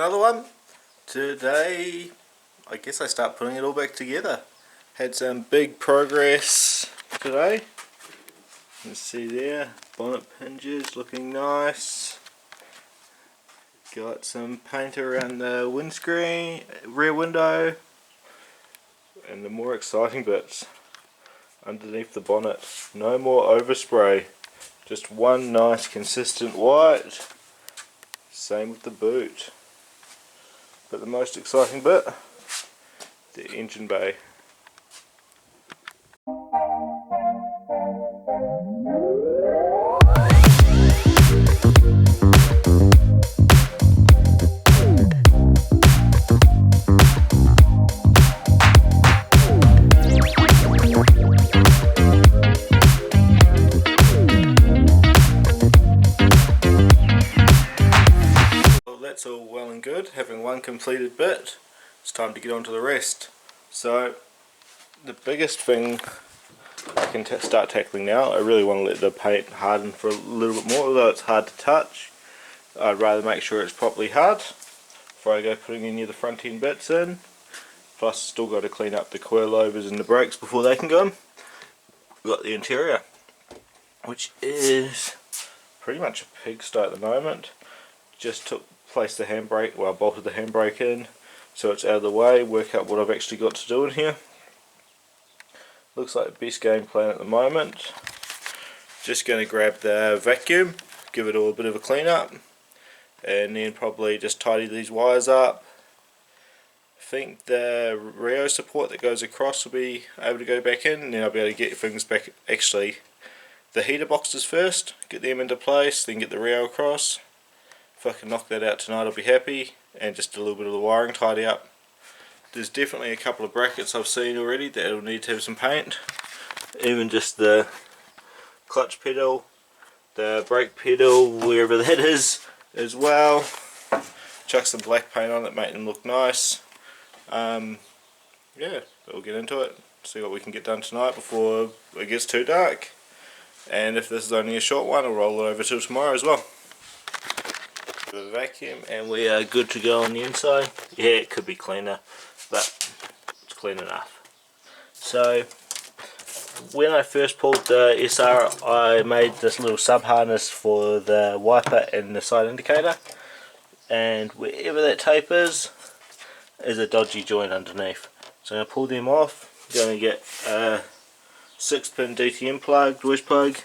another one. Today I guess I start putting it all back together. Had some big progress today. You can see there, bonnet hinges looking nice. Got some paint around the windscreen, rear window, and the more exciting bits underneath the bonnet. No more overspray, just one nice consistent white. Same with the boot. But the most exciting bit, the engine bay. That's all well and good, having one completed bit. It's time to get on to the rest. So the biggest thing I can start tackling now, I really want to let the paint harden for a little bit more, although it's hard to touch. I'd rather make sure it's properly hard before I go putting any of the front end bits in. Plus still got to clean up the coilovers and the brakes before they can go in. We've got the interior, which is pretty much a pigsty at the moment. Just placed the handbrake, well, bolted the handbrake in so it's out of the way, work out what I've actually got to do in here. Looks like the best game plan at the moment. Just going to grab the vacuum, give it all a bit of a clean up, and then probably just tidy these wires up. I think the Rio support that goes across will be able to go back in, and then I'll be able to get things back, actually the heater boxes first, get them into place, then get the Rio across. If I can knock that out tonight I'll be happy, and just a little bit of the wiring tidy up. There's definitely a couple of brackets I've seen already that will need to have some paint. Even just the clutch pedal, the brake pedal, wherever that is as well. Chuck some black paint on it, make them look nice. Yeah, we'll get into it, see what we can get done tonight before it gets too dark. And if this is only a short one, I'll roll it over till tomorrow as well. The vacuum, and we are good to go on the inside. Yeah, it could be cleaner, but it's clean enough. So when I first pulled the SR, I made this little sub harness for the wiper and the side indicator, and wherever that tape is a dodgy joint underneath. So I'm going to pull them off. I'm going to get a 6-pin DTM plug, wedge plug,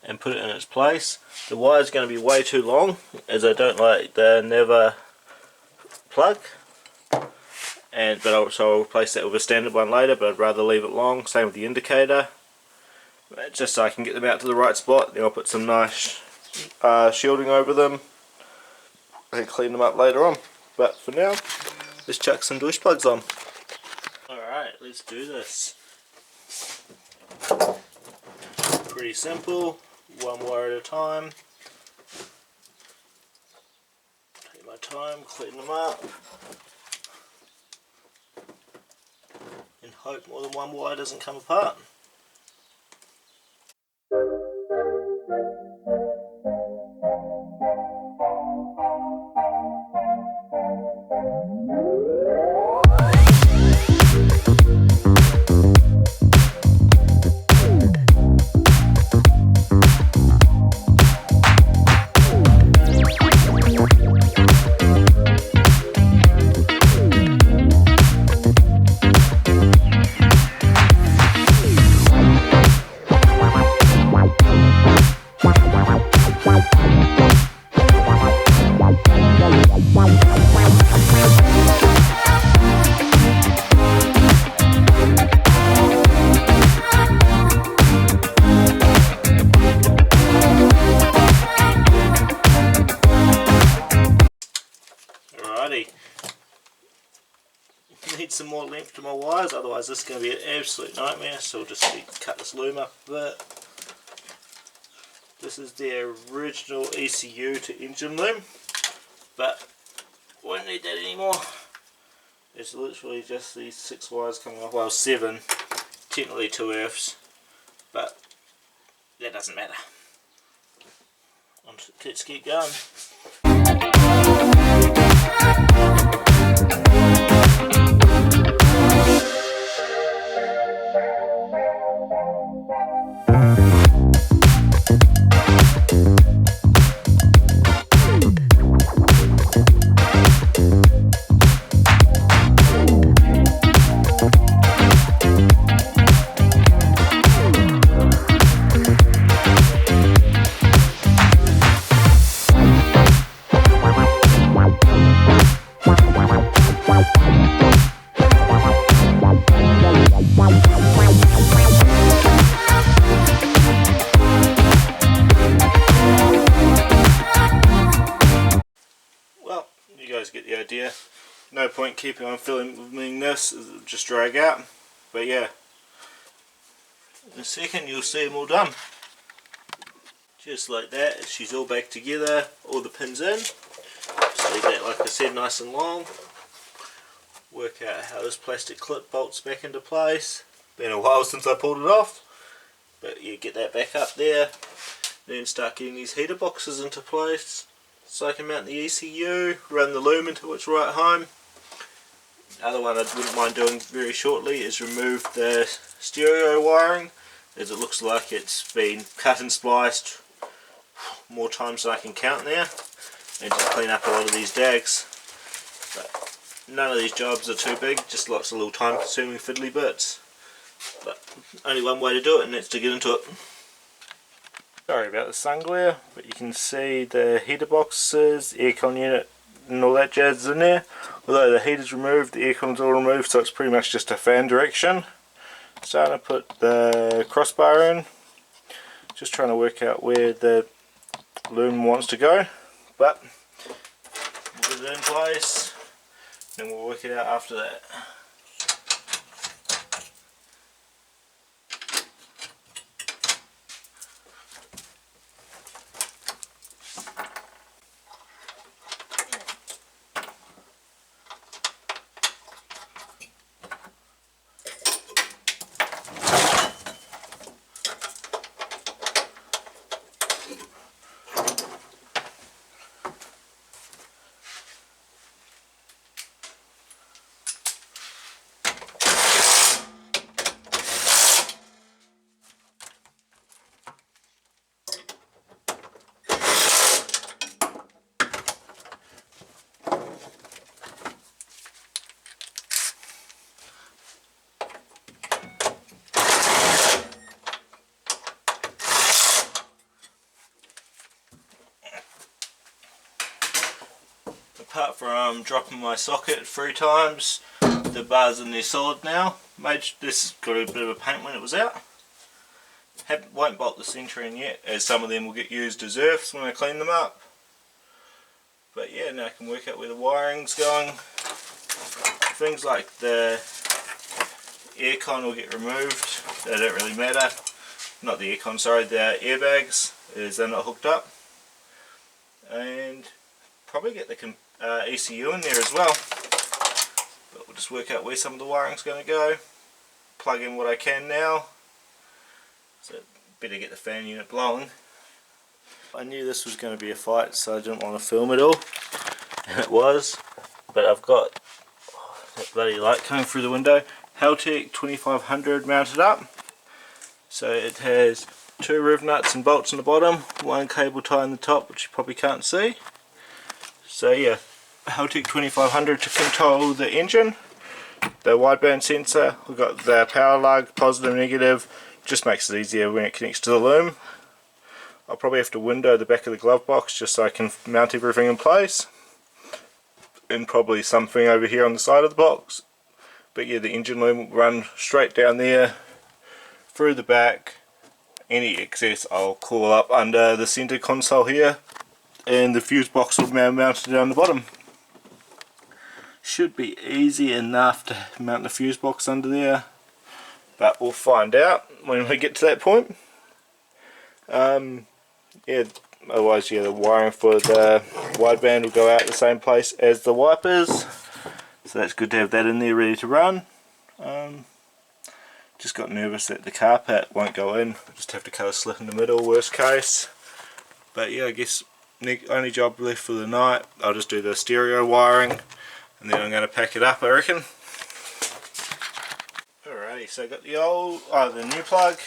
and put it in its place. The wire is going to be way too long, as I don't like the never plug, but I'll replace that with a standard one later, but I'd rather leave it long. Same with the indicator, just so I can get them out to the right spot. Then I'll put some nice shielding over them and clean them up later on. But for now, let's chuck some douche plugs on. Alright, let's do this. Pretty simple. One wire at a time. Take my time, clean them up, and hope more than one wire doesn't come apart. Need some more length to my wires, otherwise this is going to be an absolute nightmare, so I'll just cut this loom up a bit. This is the original ECU to engine loom, but won't need that anymore. It's literally just these 6 wires coming off, well 7, technically 2 earths, but that doesn't matter. Let's keep going. no point keeping on filming this, it'll just drag out. But yeah, in a second you'll see them all done. Just like that, she's all back together, all the pins in. Just leave that, like I said, nice and long. Work out how this plastic clip bolts back into place. Been a while since I pulled it off, but you get that back up there. Then start getting these heater boxes into place, so I can mount the ECU, run the loom until it's right home. The other one I wouldn't mind doing very shortly is remove the stereo wiring, as it looks like it's been cut and spliced more times than I can count now, and just clean up a lot of these dags. But none of these jobs are too big, just lots of little time consuming fiddly bits. But only one way to do it, and that's to get into it. Sorry about the sun glare, but you can see the heater boxes, aircon unit and all that jazz is in there. Although the heater's removed, the aircon's all removed, so it's pretty much just a fan direction. Starting to put the crossbar in, just trying to work out where the loom wants to go, but we'll get it in place and we'll work it out after that. Apart from dropping my socket 3 times, the bar's in there solid now. This got a bit of a paint when it was out. Won't bolt the centre in yet, as some of them will get used as earths when I clean them up. But yeah, now I can work out where the wiring's going. Things like the aircon will get removed, they don't really matter. Not the aircon, sorry, the airbags, as they're not hooked up. And probably get the ECU in there as well. But we'll just work out where some of the wiring's going to go. Plug in what I can now. So better get the fan unit blowing. I knew this was going to be a fight, so I didn't want to film it all. And it was. But I've got that bloody light coming through the window. Haltech 2500 mounted up. So it has 2 rev nuts and bolts on the bottom, 1 cable tie on the top, which you probably can't see. So yeah, Haltech 2500 to control the engine, the wideband sensor. We've got the power lug, positive, negative, just makes it easier when it connects to the loom. I'll probably have to window the back of the glove box just so I can mount everything in place, and probably something over here on the side of the box. But yeah, the engine loom will run straight down there, through the back. Any excess I'll coil up under the center console here, and the fuse box will be mounted down the bottom. Should be easy enough to mount the fuse box under there, but we'll find out when we get to that point. Yeah, otherwise yeah, the wiring for the wideband will go out the same place as the wipers, so that's good to have that in there ready to run. Just got nervous that the carpet won't go in, just have to cut a slit in the middle, worst case. But yeah, I guess only job left for the night. I'll just do the stereo wiring and then I'm going to pack it up, I reckon. Alrighty, so I got the the new plug,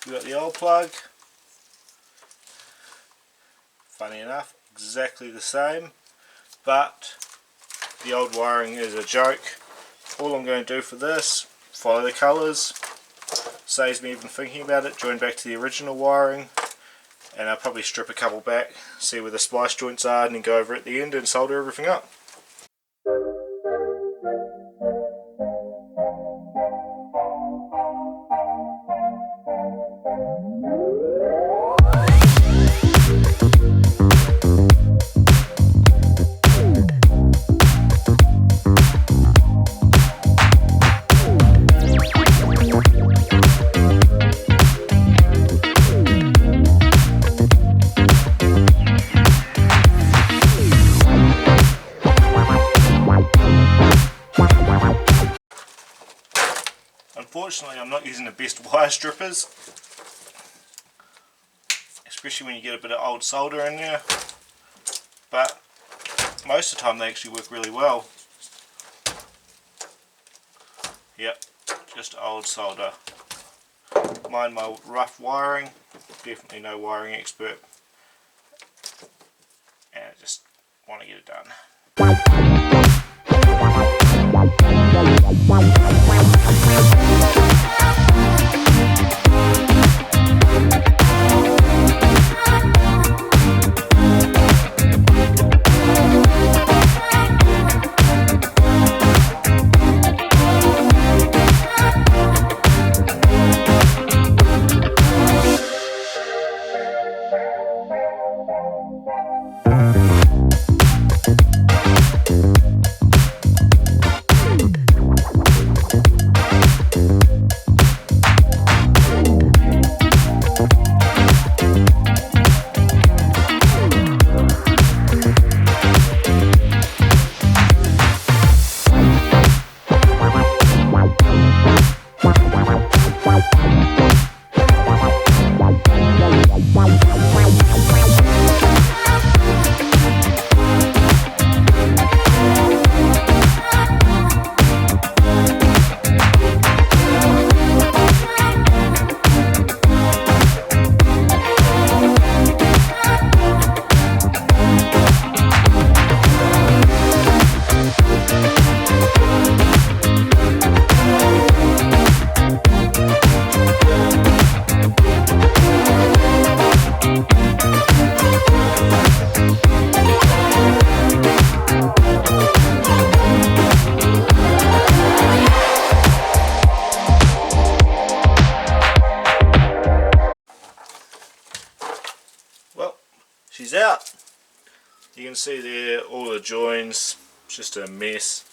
we got the old plug. Funny enough, exactly the same, but the old wiring is a joke. All I'm going to do for this, follow the colours, saves me even thinking about it, join back to the original wiring, and I'll probably strip a couple back, see where the splice joints are, and then go over at the end and solder everything up. Unfortunately I'm not using the best wire strippers, especially when you get a bit of old solder in there, but most of the time they actually work really well. Yep, just old solder. Mind my rough wiring, definitely no wiring expert, and I just want to get it done. Well, she's out. You can see there all the joins, just a mess.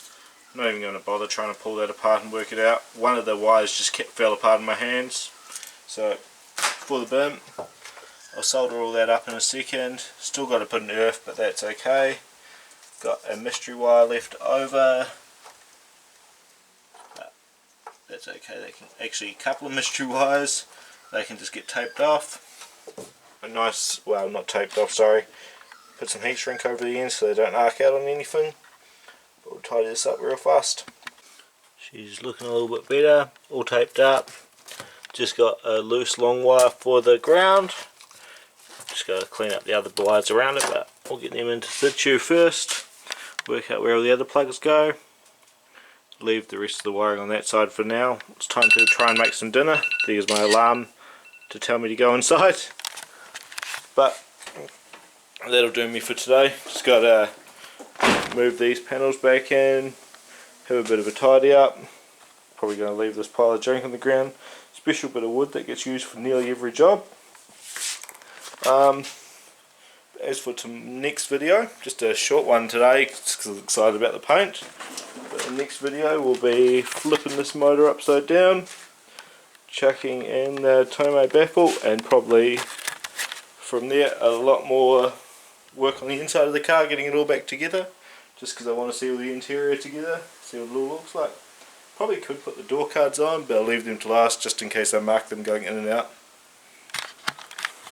I'm not even going to bother trying to pull that apart and work it out. One of the wires just fell apart in my hands. So for the bin, I'll solder all that up in a second. Still got to put an earth, but that's okay. Got a mystery wire left over. But that's okay. They can actually, a couple of mystery wires, they can just get taped off. A nice, well, not taped off, sorry. Put some heat shrink over the end so they don't arc out on anything. But we'll tidy this up real fast. She's looking a little bit better, all taped up. Just got a loose long wire for the ground. Just got to clean up the other wires around it, but we'll get them into situ first. Work out where all the other plugs go. Leave the rest of the wiring on that side for now. It's time to try and make some dinner. There's my alarm to tell me to go inside. But that'll do me for today. Just got to move these panels back in, have a bit of a tidy up. Probably going to leave this pile of junk on the ground. Special bit of wood that gets used for nearly every job. As for next video, just a short one today because I'm excited about the paint. But the next video will be flipping this motor upside down, chucking in the Tomo baffle, and probably from there a lot more work on the inside of the car, getting it all back together, just because I want to see all the interior together, see what it all looks like. Probably could put the door cards on, but I'll leave them to last just in case I mark them going in and out.